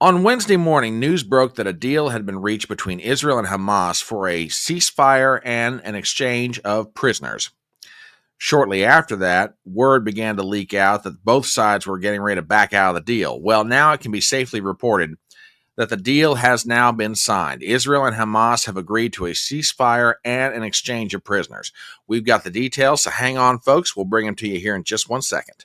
On Wednesday morning, news broke that a deal had been reached between Israel and Hamas for a ceasefire and an exchange of prisoners. Shortly after that, word began to leak out that both sides were getting ready to back out of the deal. Well, now it can be safely reported that the deal has now been signed. Israel and Hamas have agreed to a ceasefire and an exchange of prisoners. We've got the details, so hang on, folks. We'll bring them to you here in just 1 second.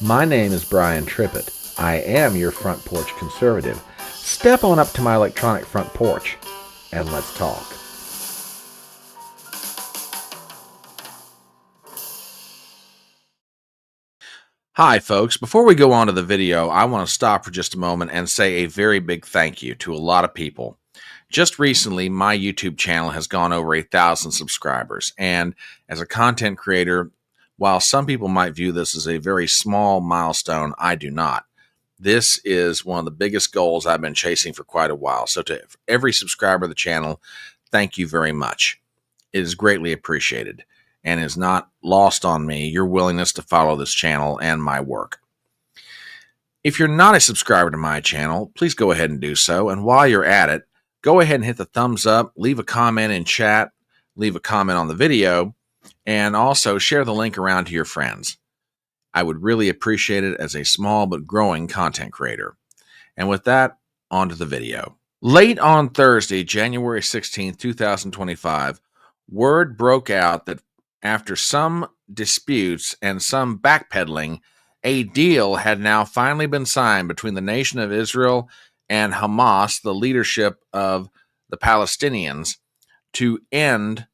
My name is Brian Trippett. I am your front porch conservative. Step on up to my electronic front porch and let's talk. Hi, folks. Before we go on to the video, I want to stop for just a moment and say a very big thank you to a lot of people. Just recently, my YouTube channel has gone over 1,000 subscribers, and as a content creator, while some people might view this as a very small milestone, I do not. This is one of the biggest goals I've been chasing for quite a while. So to every subscriber of the channel, thank you very much. It is greatly appreciated and is not lost on me your willingness to follow this channel and my work. If you're not a subscriber to my channel, please go ahead and do so. And while you're at it, go ahead and hit the thumbs up, leave a comment in chat, leave a comment on the video, and also share the link around to your friends. I would really appreciate it as a small but growing content creator. And with that, on to the video. Late on Thursday, January 16th, 2025, word broke out that after some disputes and some backpedaling, a deal had now finally been signed between the nation of Israel and Hamas, the leadership of the Palestinians, to end,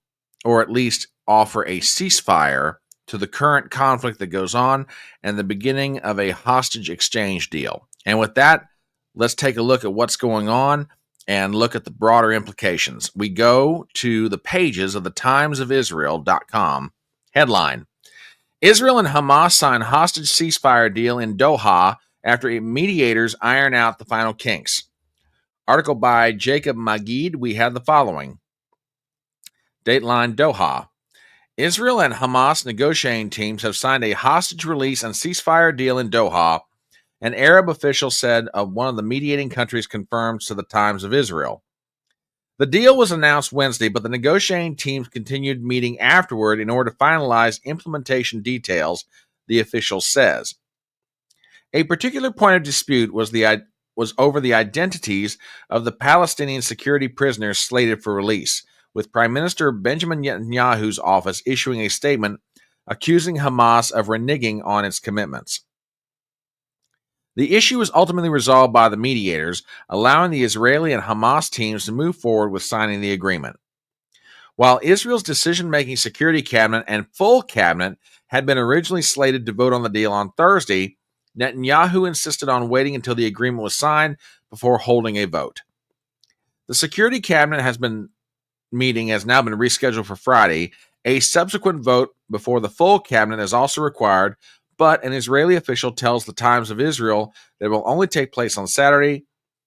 or at least offer a ceasefire to the current conflict that goes on and the beginning of a hostage exchange deal. And with that, let's take a look at what's going on and look at the broader implications. We go to the pages of the timesofisrael.com. Headline: Israel and Hamas sign hostage ceasefire deal in Doha after mediators iron out the final kinks. Article by Jacob Magid. We have the following. Dateline Doha. Israel and Hamas negotiating teams have signed a hostage release and ceasefire deal in Doha, an Arab official said of one of the mediating countries confirmed to the Times of Israel. The deal was announced Wednesday, but the negotiating teams continued meeting afterward in order to finalize implementation details, the official says. A particular point of dispute was over the identities of the Palestinian security prisoners slated for release, with Prime Minister Benjamin Netanyahu's office issuing a statement accusing Hamas of reneging on its commitments. The issue was ultimately resolved by the mediators, allowing the Israeli and Hamas teams to move forward with signing the agreement. While Israel's decision-making Security Cabinet and full cabinet had been originally slated to vote on the deal on Thursday, Netanyahu insisted on waiting until the agreement was signed before holding a vote. The Security Cabinet has now been rescheduled for Friday. A subsequent vote before the full cabinet is also required, but an Israeli official tells the Times of Israel that it will only take place on Saturday,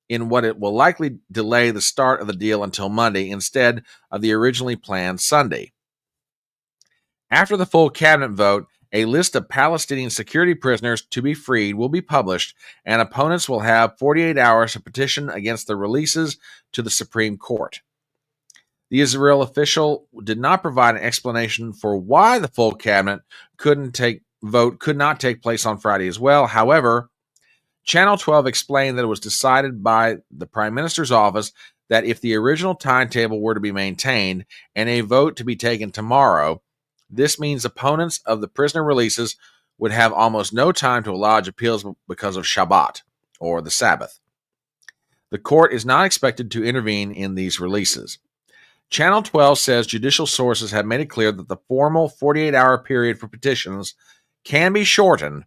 in what it will likely delay the start of the deal until Monday instead of the originally planned Sunday. After the full cabinet vote, a list of Palestinian security prisoners to be freed will be published, and opponents will have 48 hours to petition against the releases to the Supreme Court. The Israel official did not provide an explanation for why the full cabinet could not take place on Friday as well. However, Channel 12 explained that it was decided by the Prime Minister's office that if the original timetable were to be maintained and a vote to be taken tomorrow, this means opponents of the prisoner releases would have almost no time to lodge appeals because of Shabbat, or the Sabbath. The court is not expected to intervene in these releases. Channel 12 says judicial sources have made it clear that the formal 48-hour period for petitions can be shortened,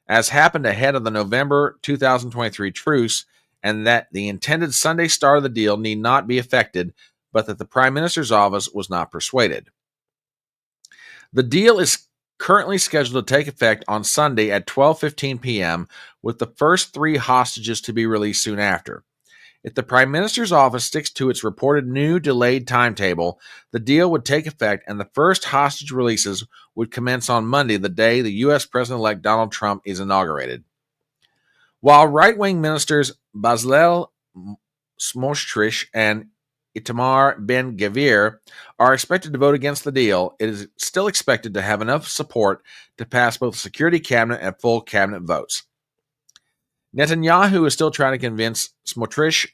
as happened ahead of the November 2023 truce, and that the intended Sunday start of the deal need not be affected, but that the Prime Minister's office was not persuaded. The deal is currently scheduled to take effect on Sunday at 12:15 p.m., with the first 3 hostages to be released soon after. If the Prime Minister's office sticks to its reported new delayed timetable, the deal would take effect and the first hostage releases would commence on Monday, the day the U.S. President-elect Donald Trump is inaugurated. While right-wing ministers Bezalel Smotrich and Itamar Ben-Gvir are expected to vote against the deal, it is still expected to have enough support to pass both Security Cabinet and full Cabinet votes. Netanyahu is still trying to convince Smotrich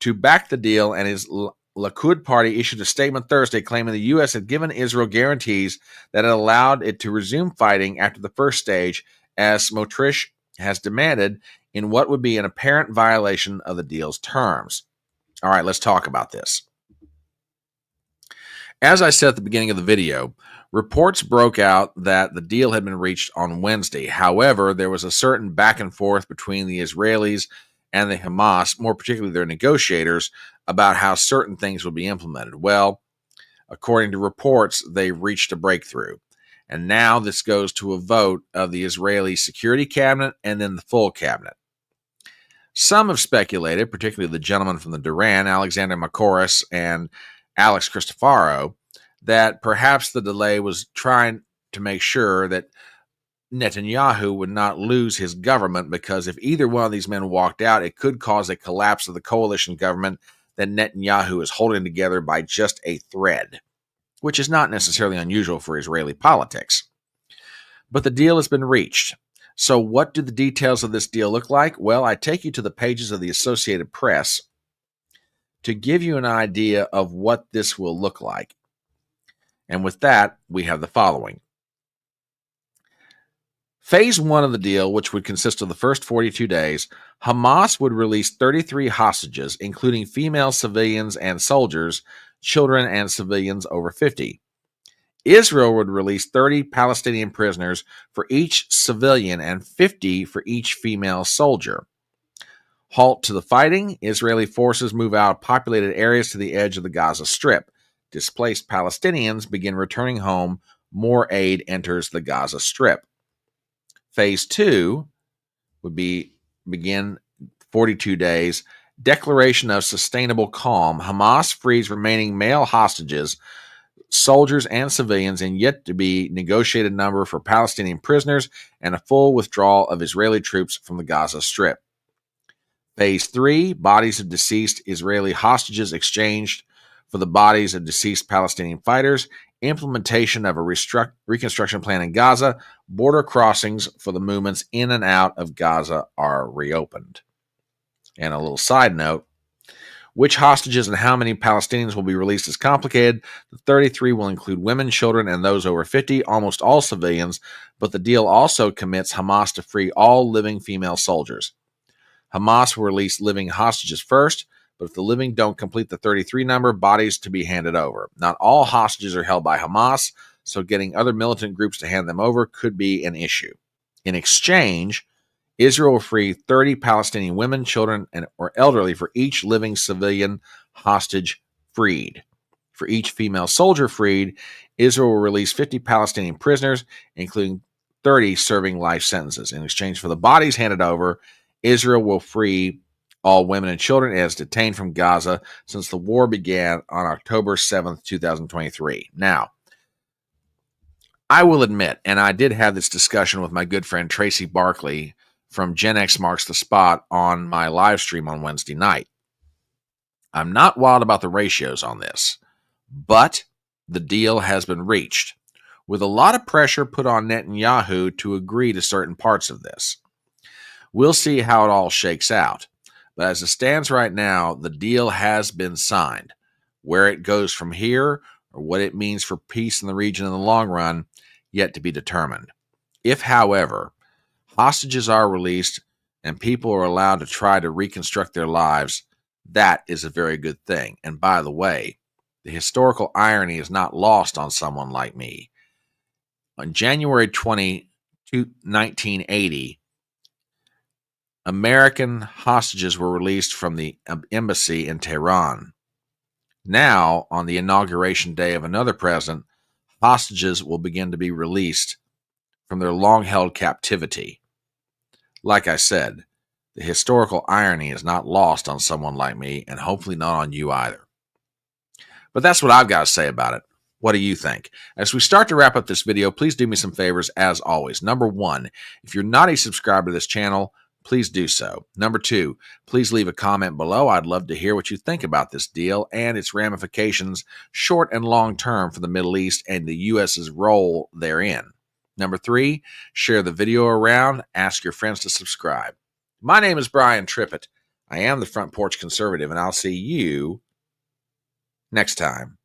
to back the deal, and his Likud party issued a statement Thursday claiming the U.S. had given Israel guarantees that it allowed it to resume fighting after the first stage, as Smotrich has demanded, in what would be an apparent violation of the deal's terms. All right, let's talk about this. As I said at the beginning of the video, reports broke out that the deal had been reached on Wednesday. However, there was a certain back and forth between the Israelis and the Hamas, more particularly their negotiators, about how certain things would be implemented. Well, according to reports, they reached a breakthrough. And now this goes to a vote of the Israeli Security Cabinet and then the full cabinet. Some have speculated, particularly the gentleman from the Duran, Alexander Macoris and Alex Cristofaro, that perhaps the delay was trying to make sure that Netanyahu would not lose his government, because if either one of these men walked out, it could cause a collapse of the coalition government that Netanyahu is holding together by just a thread, which is not necessarily unusual for Israeli politics. But the deal has been reached. So what do the details of this deal look like? Well, I take you to the pages of the Associated Press to give you an idea of what this will look like. And with that, we have the following. Phase 1 of the deal, which would consist of the first 42 days, Hamas would release 33 hostages, including female civilians and soldiers, children and civilians over 50. Israel would release 30 Palestinian prisoners for each civilian and 50 for each female soldier. Halt to the fighting. Israeli forces move out of populated areas to the edge of the Gaza Strip. Displaced Palestinians begin returning home. More aid enters the Gaza Strip. Phase 2 would begin 42 days. Declaration of sustainable calm. Hamas frees remaining male hostages, soldiers and civilians, in yet to be negotiated number for Palestinian prisoners, and a full withdrawal of Israeli troops from the Gaza Strip. Phase 3, bodies of deceased Israeli hostages exchanged for the bodies of deceased Palestinian fighters, implementation of a reconstruction plan in Gaza, border crossings for the movements in and out of Gaza are reopened. And a little side note, which hostages and how many Palestinians will be released is complicated. The 33 will include women, children, and those over 50, almost all civilians, but the deal also commits Hamas to free all living female soldiers. Hamas will release living hostages first, but if the living don't complete the 33 number, bodies to be handed over. Not all hostages are held by Hamas, so getting other militant groups to hand them over could be an issue. In exchange, Israel will free 30 Palestinian women, children, or elderly for each living civilian hostage freed. For each female soldier freed, Israel will release 50 Palestinian prisoners, including 30 serving life sentences. In exchange for the bodies handed over, Israel will free all women and children as detained from Gaza since the war began on October 7th, 2023. Now, I will admit, and I did have this discussion with my good friend Tracy Barkley from Gen X Marks the Spot on my live stream on Wednesday night. I'm not wild about the ratios on this, but the deal has been reached, with a lot of pressure put on Netanyahu to agree to certain parts of this. We'll see how it all shakes out, but as it stands right now, the deal has been signed. Where it goes from here, or what it means for peace in the region in the long run, yet to be determined. If, however, hostages are released and people are allowed to try to reconstruct their lives, that is a very good thing. And by the way, the historical irony is not lost on someone like me. On January 20, 1980, American hostages were released from the embassy in Tehran. Now, on the inauguration day of another president, hostages will begin to be released from their long-held captivity. Like I said, The historical irony is not lost on someone like me, and hopefully not on you either. But that's what I've got to say about it. What do you think? As we start to wrap up this video, please do me some favors as always. Number one, if you're not a subscriber to this channel, please do so. Number two, please leave a comment below. I'd love to hear what you think about this deal and its ramifications, short and long term, for the Middle East and the U.S.'s role therein. Number three, share the video around. Ask your friends to subscribe. My name is Brian Trippett. I am the Front Porch Conservative, and I'll see you next time.